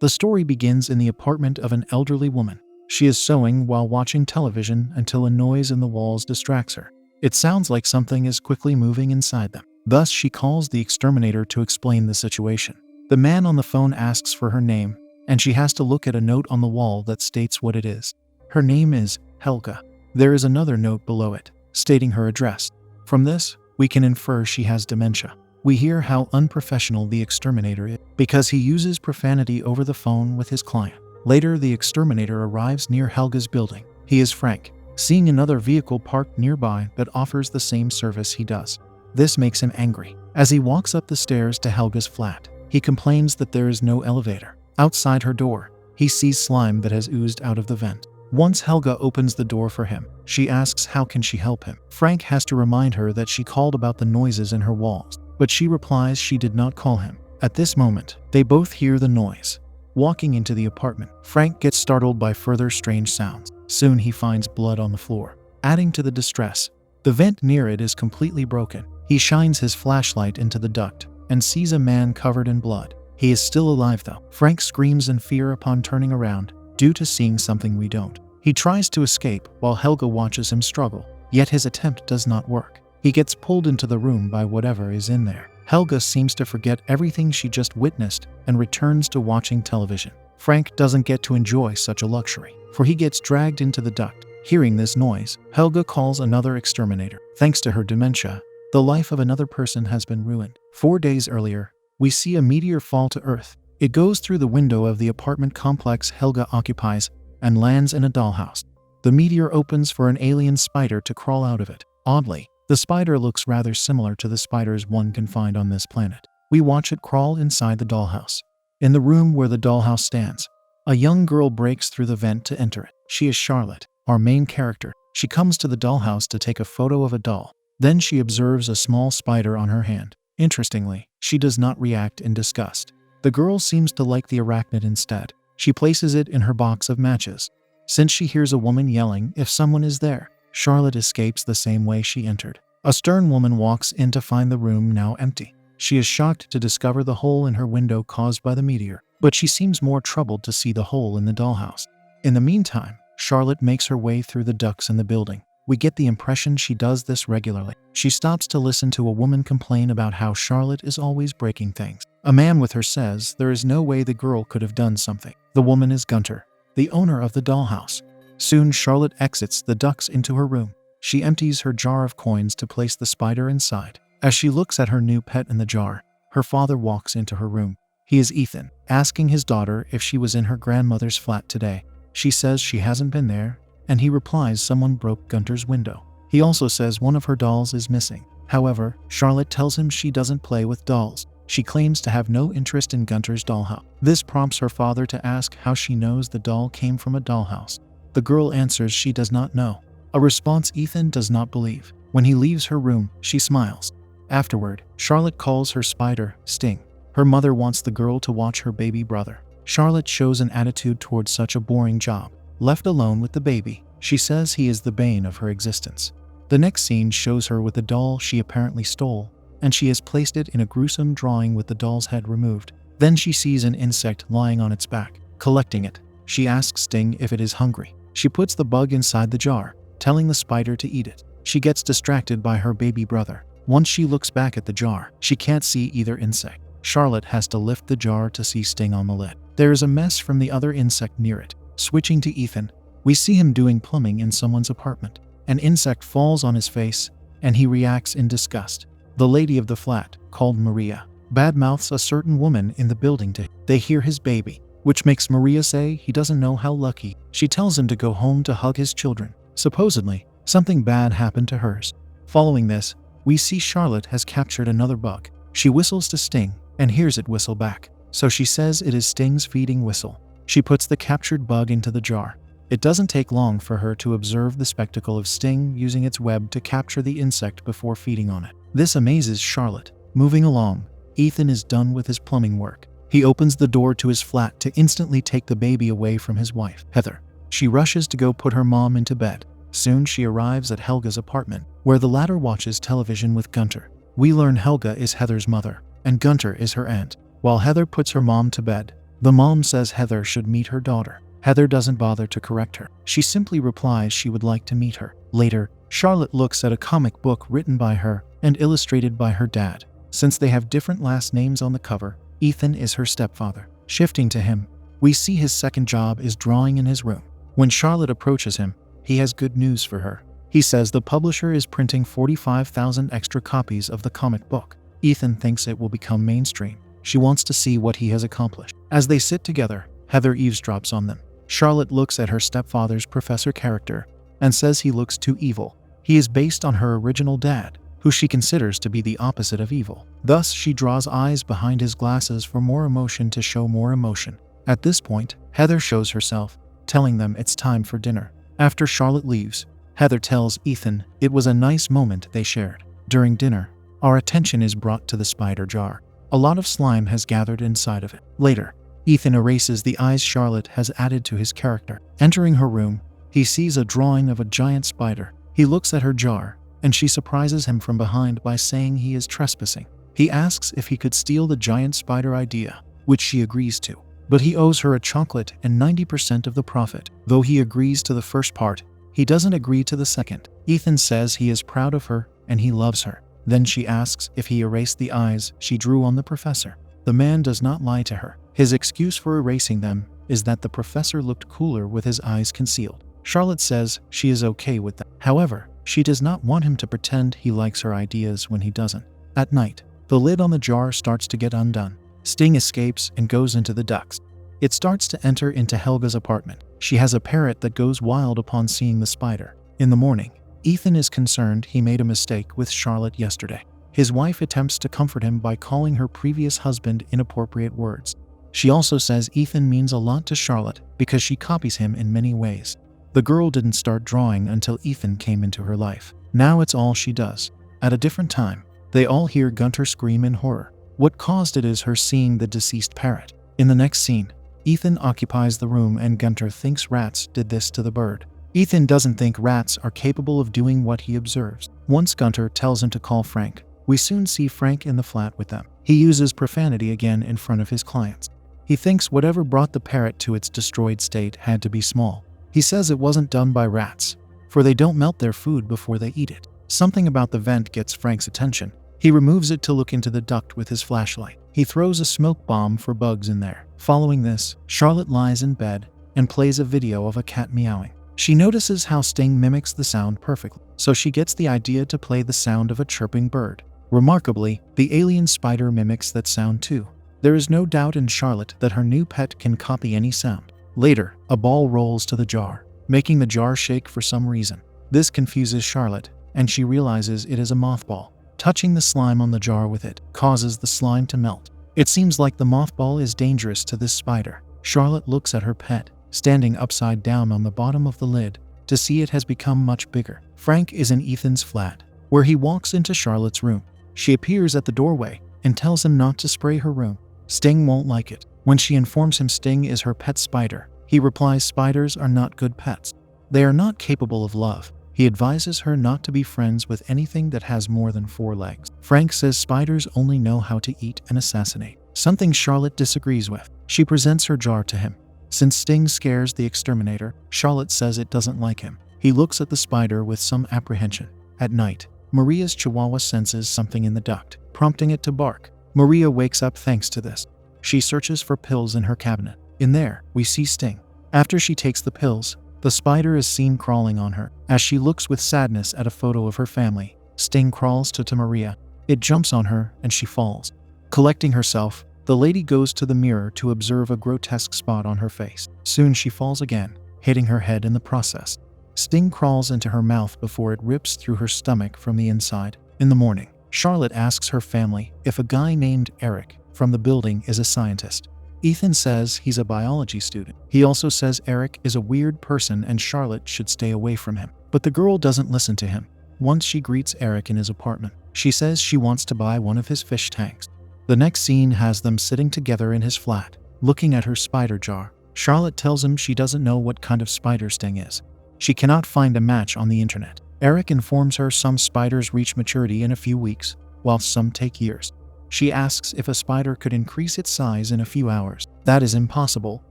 The story begins in the apartment of an elderly woman. She is sewing while watching television until a noise in the walls distracts her. It sounds like something is quickly moving inside them. Thus, she calls the exterminator to explain the situation. The man on the phone asks for her name, and she has to look at a note on the wall that states what it is. Her name is Helga. There is another note below it, stating her address. From this, we can infer she has dementia. We hear how unprofessional the exterminator is, because he uses profanity over the phone with his client. Later, the exterminator arrives near Helga's building. He is Frank, seeing another vehicle parked nearby that offers the same service he does. This makes him angry. As he walks up the stairs to Helga's flat, he complains that there is no elevator. Outside her door, he sees slime that has oozed out of the vent. Once Helga opens the door for him, she asks how can she help him. Frank has to remind her that she called about the noises in her walls, but she replies she did not call him. At this moment, they both hear the noise. Walking into the apartment, Frank gets startled by further strange sounds. Soon he finds blood on the floor, adding to the distress. The vent near it is completely broken. He shines his flashlight into the duct and sees a man covered in blood. He is still alive though. Frank screams in fear upon turning around, due to seeing something we don't. He tries to escape while Helga watches him struggle, yet his attempt does not work. He gets pulled into the room by whatever is in there. Helga seems to forget everything she just witnessed and returns to watching television. Frank doesn't get to enjoy such a luxury, for he gets dragged into the duct. Hearing this noise, Helga calls another exterminator. Thanks to her dementia, the life of another person has been ruined. 4 days earlier, we see a meteor fall to Earth. It goes through the window of the apartment complex Helga occupies and lands in a dollhouse. The meteor opens for an alien spider to crawl out of it. Oddly, the spider looks rather similar to the spiders one can find on this planet. We watch it crawl inside the dollhouse. In the room where the dollhouse stands, a young girl breaks through the vent to enter it. She is Charlotte, our main character. She comes to the dollhouse to take a photo of a doll. Then she observes a small spider on her hand. Interestingly, she does not react in disgust. The girl seems to like the arachnid instead. She places it in her box of matches. Since she hears a woman yelling if someone is there, Charlotte escapes the same way she entered. A stern woman walks in to find the room now empty. She is shocked to discover the hole in her window caused by the meteor, but she seems more troubled to see the hole in the dollhouse. In the meantime, Charlotte makes her way through the ducts in the building. We get the impression she does this regularly. She stops to listen to a woman complain about how Charlotte is always breaking things. A man with her says there is no way the girl could have done something. The woman is Gunter, the owner of the dollhouse. Soon Charlotte exits the ducts into her room. She empties her jar of coins to place the spider inside. As she looks at her new pet in the jar, her father walks into her room. He is Ethan, asking his daughter if she was in her grandmother's flat today. She says she hasn't been there, and he replies someone broke Gunter's window. He also says one of her dolls is missing. However, Charlotte tells him she doesn't play with dolls. She claims to have no interest in Gunter's dollhouse. This prompts her father to ask how she knows the doll came from a dollhouse. The girl answers she does not know, a response Ethan does not believe. When he leaves her room, she smiles. Afterward, Charlotte calls her spider Sting. Her mother wants the girl to watch her baby brother. Charlotte shows an attitude towards such a boring job. Left alone with the baby, she says he is the bane of her existence. The next scene shows her with a doll she apparently stole, and she has placed it in a gruesome drawing with the doll's head removed. Then she sees an insect lying on its back. Collecting it, she asks Sting if it is hungry. She puts the bug inside the jar, telling the spider to eat it. She gets distracted by her baby brother. Once she looks back at the jar, she can't see either insect. Charlotte has to lift the jar to see Sting on the lid. There is a mess from the other insect near it. Switching to Ethan, we see him doing plumbing in someone's apartment. An insect falls on his face, and he reacts in disgust. The lady of the flat, called Maria, badmouths a certain woman in the building to him. They hear his baby, which makes Maria say he doesn't know how lucky. She tells him to go home to hug his children. Supposedly, something bad happened to hers. Following this, we see Charlotte has captured another bug. She whistles to Sting and hears it whistle back, so she says it is Sting's feeding whistle. She puts the captured bug into the jar. It doesn't take long for her to observe the spectacle of Sting using its web to capture the insect before feeding on it. This amazes Charlotte. Moving along, Ethan is done with his plumbing work. He opens the door to his flat to instantly take the baby away from his wife, Heather. She rushes to go put her mom into bed. Soon she arrives at Helga's apartment, where the latter watches television with Gunter. We learn Helga is Heather's mother, and Gunter is her aunt. While Heather puts her mom to bed, The mom says Heather should meet her daughter. Heather doesn't bother to correct her. She simply replies she would like to meet her. Later, Charlotte looks at a comic book written by her and illustrated by her dad. Since they have different last names on the cover, Ethan is her stepfather. Shifting to him, we see his second job is drawing in his room. When Charlotte approaches him, he has good news for her. He says the publisher is printing 45,000 extra copies of the comic book. Ethan thinks it will become mainstream. She wants to see what he has accomplished. As they sit together, Heather eavesdrops on them. Charlotte looks at her stepfather's professor character and says he looks too evil. He is based on her original dad, who she considers to be the opposite of evil. Thus, she draws eyes behind his glasses for more emotion to show more emotion. At this point, Heather shows herself, telling them it's time for dinner. After Charlotte leaves, Heather tells Ethan it was a nice moment they shared. During dinner, our attention is brought to the spider jar. A lot of slime has gathered inside of it. Later, Ethan erases the eyes Charlotte has added to his character. Entering her room, he sees a drawing of a giant spider. He looks at her jar, and she surprises him from behind by saying he is trespassing. He asks if he could steal the giant spider idea, which she agrees to. But he owes her a chocolate and 90% of the profit. Though he agrees to the first part, he doesn't agree to the second. Ethan says he is proud of her and he loves her. Then she asks if he erased the eyes she drew on the professor. The man does not lie to her. His excuse for erasing them is that the professor looked cooler with his eyes concealed. Charlotte says she is okay with that. However, she does not want him to pretend he likes her ideas when he doesn't. At night, the lid on the jar starts to get undone. Sting escapes and goes into the ducts. It starts to enter into Helga's apartment. She has a parrot that goes wild upon seeing the spider. In the morning, Ethan is concerned he made a mistake with Charlotte yesterday. His wife attempts to comfort him by calling her previous husband inappropriate words. She also says Ethan means a lot to Charlotte because she copies him in many ways. The girl didn't start drawing until Ethan came into her life. Now it's all she does. At a different time, they all hear Gunter scream in horror. What caused it is her seeing the deceased parrot. In the next scene, Ethan occupies the room and Gunter thinks rats did this to the bird. Ethan doesn't think rats are capable of doing what he observes. Once Gunter tells him to call Frank, we soon see Frank in the flat with them. He uses profanity again in front of his clients. He thinks whatever brought the parrot to its destroyed state had to be small. He says it wasn't done by rats, for they don't melt their food before they eat it. Something about the vent gets Frank's attention. He removes it to look into the duct with his flashlight. He throws a smoke bomb for bugs in there. Following this, Charlotte lies in bed and plays a video of a cat meowing. She notices how Sting mimics the sound perfectly, so she gets the idea to play the sound of a chirping bird. Remarkably, the alien spider mimics that sound too. There is no doubt in Charlotte that her new pet can copy any sound. Later, a ball rolls to the jar, making the jar shake for some reason. This confuses Charlotte, and she realizes it is a mothball. Touching the slime on the jar with it causes the slime to melt. It seems like the mothball is dangerous to this spider. Charlotte looks at her pet, standing upside down on the bottom of the lid, to see it has become much bigger. Frank is in Ethan's flat, where he walks into Charlotte's room. She appears at the doorway and tells him not to spray her room. Sting won't like it. When she informs him Sting is her pet spider, he replies spiders are not good pets. They are not capable of love. He advises her not to be friends with anything that has more than 4 legs. Frank says spiders only know how to eat and assassinate, something Charlotte disagrees with. She presents her jar to him. Since Sting scares the exterminator, Charlotte says it doesn't like him. He looks at the spider with some apprehension. At night, Maria's chihuahua senses something in the duct, prompting it to bark. Maria wakes up thanks to this. She searches for pills in her cabinet. In there, we see Sting. After she takes the pills, the spider is seen crawling on her. As she looks with sadness at a photo of her family, Sting crawls to Maria. It jumps on her and she falls. Collecting herself, the lady goes to the mirror to observe a grotesque spot on her face. Soon she falls again, hitting her head in the process. Sting crawls into her mouth before it rips through her stomach from the inside. In the morning, Charlotte asks her family if a guy named Eric from the building is a scientist. Ethan says he's a biology student. He also says Eric is a weird person and Charlotte should stay away from him. But the girl doesn't listen to him. Once she greets Eric in his apartment, she says she wants to buy one of his fish tanks. The next scene has them sitting together in his flat, looking at her spider jar. Charlotte tells him she doesn't know what kind of spider Sting is. She cannot find a match on the internet. Eric informs her some spiders reach maturity in a few weeks, while some take years. She asks if a spider could increase its size in a few hours. That is impossible,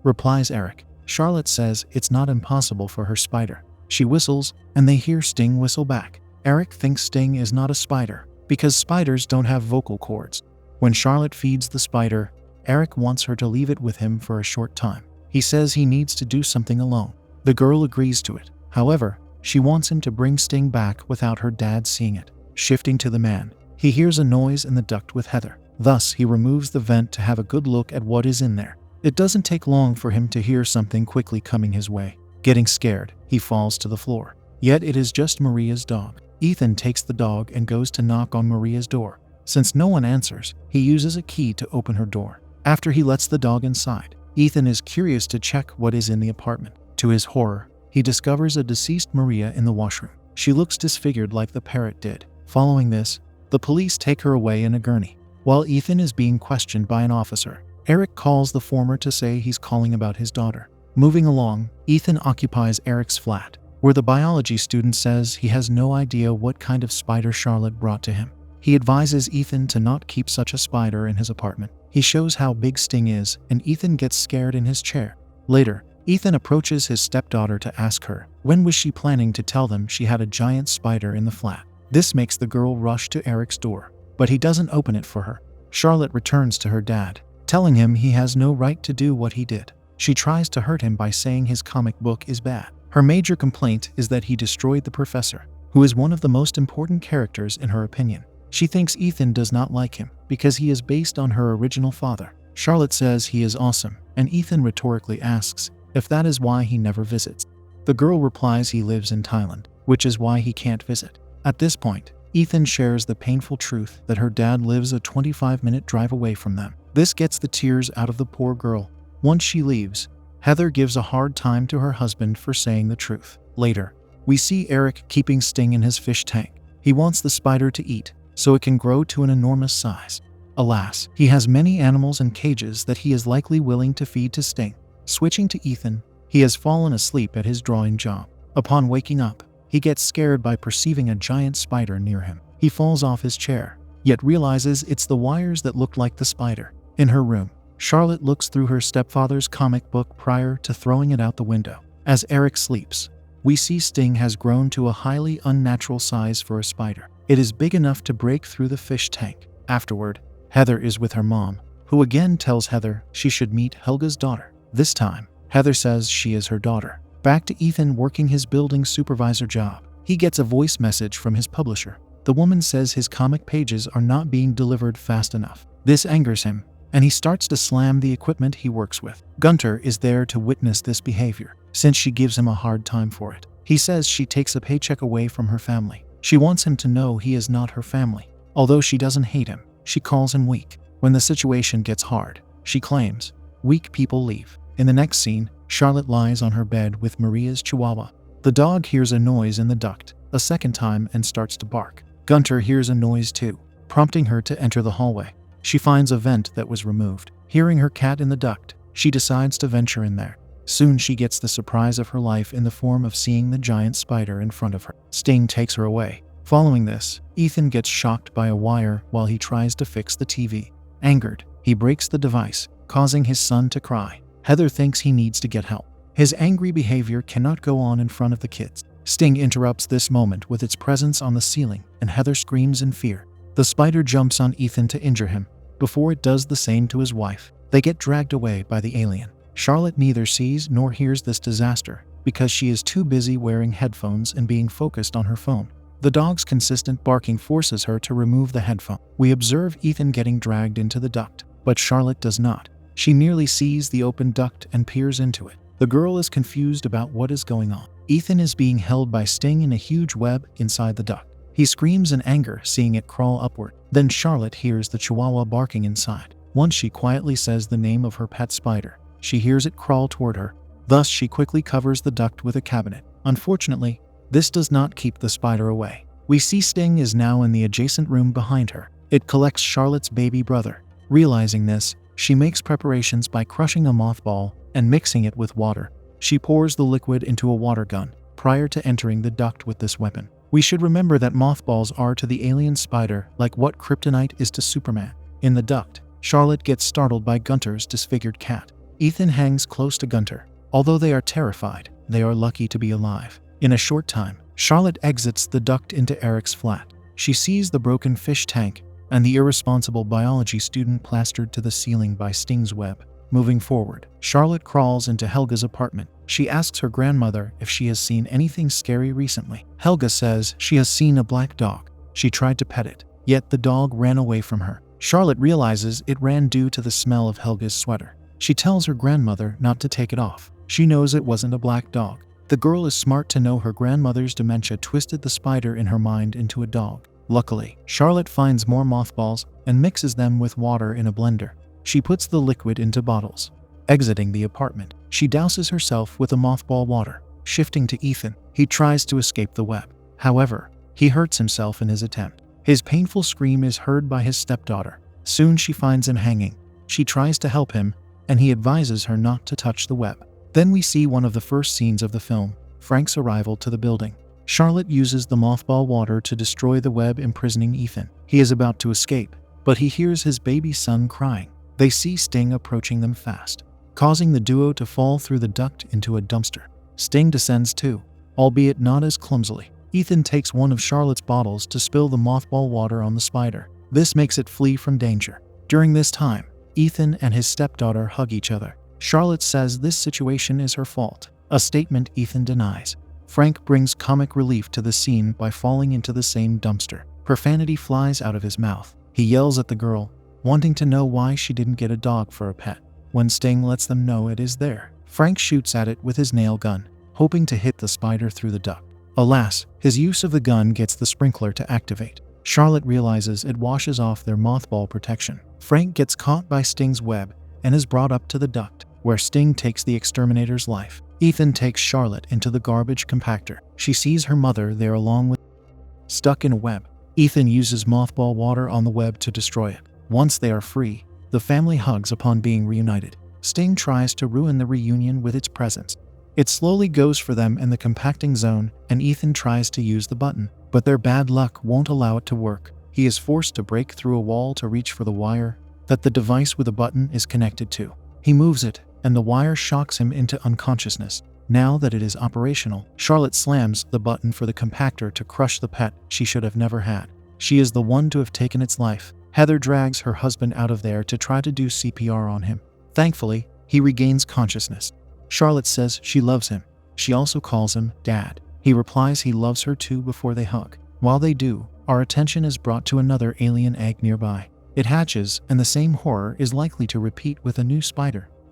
replies Eric. Charlotte says it's not impossible for her spider. She whistles, and they hear Sting whistle back. Eric thinks Sting is not a spider, because spiders don't have vocal cords. When Charlotte feeds the spider, Eric wants her to leave it with him for a short time. He says he needs to do something alone. The girl agrees to it. However, she wants him to bring Sting back without her dad seeing it. Shifting to the man, he hears a noise in the duct with Heather. Thus, he removes the vent to have a good look at what is in there. It doesn't take long for him to hear something quickly coming his way. Getting scared, he falls to the floor. Yet it is just Maria's dog. Ethan takes the dog and goes to knock on Maria's door. Since no one answers, he uses a key to open her door. After he lets the dog inside, Ethan is curious to check what is in the apartment. To his horror, he discovers a deceased Maria in the washroom. She looks disfigured like the parrot did. Following this, the police take her away in a gurney. While Ethan is being questioned by an officer, Eric calls the former to say he's calling about his daughter. Moving along, Ethan occupies Eric's flat, where the biology student says he has no idea what kind of spider Charlotte brought to him. He advises Ethan to not keep such a spider in his apartment. He shows how big Sting is, and Ethan gets scared in his chair. Later, Ethan approaches his stepdaughter to ask her when was she planning to tell them she had a giant spider in the flat. This makes the girl rush to Eric's door, but he doesn't open it for her. Charlotte returns to her dad, telling him he has no right to do what he did. She tries to hurt him by saying his comic book is bad. Her major complaint is that he destroyed the professor, who is one of the most important characters in her opinion. She thinks Ethan does not like him because he is based on her original father. Charlotte says he is awesome, and Ethan rhetorically asks if that is why he never visits. The girl replies he lives in Thailand, which is why he can't visit. At this point, Ethan shares the painful truth that her dad lives a 25-minute drive away from them. This gets the tears out of the poor girl. Once she leaves, Heather gives a hard time to her husband for saying the truth. Later, we see Eric keeping Sting in his fish tank. He wants the spider to eat, so it can grow to an enormous size. Alas, he has many animals in cages that he is likely willing to feed to Sting. Switching to Ethan, he has fallen asleep at his drawing job. Upon waking up, he gets scared by perceiving a giant spider near him. He falls off his chair, yet realizes it's the wires that looked like the spider. In her room, Charlotte looks through her stepfather's comic book prior to throwing it out the window. As Eric sleeps, we see Sting has grown to a highly unnatural size for a spider. It is big enough to break through the fish tank. Afterward, Heather is with her mom, who again tells Heather she should meet Helga's daughter. This time, Heather says she is her daughter. Back to Ethan working his building supervisor job. He gets a voice message from his publisher. The woman says his comic pages are not being delivered fast enough. This angers him, and he starts to slam the equipment he works with. Gunter is there to witness this behavior, since she gives him a hard time for it. He says she takes a paycheck away from her family. She wants him to know he is not her family. Although she doesn't hate him, she calls him weak. When the situation gets hard, she claims, "Weak people leave." In the next scene, Charlotte lies on her bed with Maria's chihuahua. The dog hears a noise in the duct a second time and starts to bark. Gunter hears a noise too, prompting her to enter the hallway. She finds a vent that was removed. Hearing her cat in the duct, she decides to venture in there. Soon she gets the surprise of her life in the form of seeing the giant spider in front of her. Sting takes her away. Following this, Ethan gets shocked by a wire while he tries to fix the TV. Angered, he breaks the device, causing his son to cry. Heather thinks he needs to get help. His angry behavior cannot go on in front of the kids. Sting interrupts this moment with its presence on the ceiling, and Heather screams in fear. The spider jumps on Ethan to injure him, before it does the same to his wife. They get dragged away by the alien. Charlotte neither sees nor hears this disaster, because she is too busy wearing headphones and being focused on her phone. The dog's consistent barking forces her to remove the headphone. We observe Ethan getting dragged into the duct, but Charlotte does not. She nearly sees the open duct and peers into it. The girl is confused about what is going on. Ethan is being held by Sting in a huge web inside the duct. He screams in anger, seeing it crawl upward. Then Charlotte hears the chihuahua barking inside. Once she quietly says the name of her pet spider, she hears it crawl toward her. Thus, she quickly covers the duct with a cabinet. Unfortunately, this does not keep the spider away. We see Sting is now in the adjacent room behind her. It collects Charlotte's baby brother. Realizing this, she makes preparations by crushing a mothball and mixing it with water. She pours the liquid into a water gun prior to entering the duct with this weapon. We should remember that mothballs are to the alien spider like what kryptonite is to Superman. In the duct, Charlotte gets startled by Gunter's disfigured cat. Ethan hangs close to Gunter. Although they are terrified, they are lucky to be alive. In a short time, Charlotte exits the duct into Eric's flat. She sees the broken fish tank and the irresponsible biology student plastered to the ceiling by Sting's web. Moving forward, Charlotte crawls into Helga's apartment. She asks her grandmother if she has seen anything scary recently. Helga says she has seen a black dog. She tried to pet it, yet the dog ran away from her. Charlotte realizes it ran due to the smell of Helga's sweater. She tells her grandmother not to take it off. She knows it wasn't a black dog. The girl is smart to know her grandmother's dementia twisted the spider in her mind into a dog. Luckily, Charlotte finds more mothballs and mixes them with water in a blender. She puts the liquid into bottles. Exiting the apartment, she douses herself with the mothball water. Shifting to Ethan, he tries to escape the web. However, he hurts himself in his attempt. His painful scream is heard by his stepdaughter. Soon she finds him hanging. She tries to help him, and he advises her not to touch the web. Then we see one of the first scenes of the film, Frank's arrival to the building. Charlotte uses the mothball water to destroy the web imprisoning Ethan. He is about to escape, but he hears his baby son crying. They see Sting approaching them fast, causing the duo to fall through the duct into a dumpster. Sting descends too, albeit not as clumsily. Ethan takes one of Charlotte's bottles to spill the mothball water on the spider. This makes it flee from danger. During this time, Ethan and his stepdaughter hug each other. Charlotte says this situation is her fault, a statement Ethan denies. Frank brings comic relief to the scene by falling into the same dumpster. Profanity flies out of his mouth. He yells at the girl, wanting to know why she didn't get a dog for a pet. When Sting lets them know it is there, Frank shoots at it with his nail gun, hoping to hit the spider through the duct. Alas, his use of the gun gets the sprinkler to activate. Charlotte realizes it washes off their mothball protection. Frank gets caught by Sting's web and is brought up to the duct, where Sting takes the exterminator's life. Ethan takes Charlotte into the garbage compactor. She sees her mother there along with stuck in a web. Ethan uses mothball water on the web to destroy it. Once they are free, the family hugs upon being reunited. Sting tries to ruin the reunion with its presence. It slowly goes for them in the compacting zone, and Ethan tries to use the button, but their bad luck won't allow it to work. He is forced to break through a wall to reach for the wire that the device with a button is connected to. He moves it, and the wire shocks him into unconsciousness. Now that it is operational, Charlotte slams the button for the compactor to crush the pet she should have never had. She is the one to have taken its life. Heather drags her husband out of there to try to do CPR on him. Thankfully, he regains consciousness. Charlotte says she loves him. She also calls him Dad. He replies he loves her too before they hug. While they do, our attention is brought to another alien egg nearby. It hatches, and the same horror is likely to repeat with a new spider.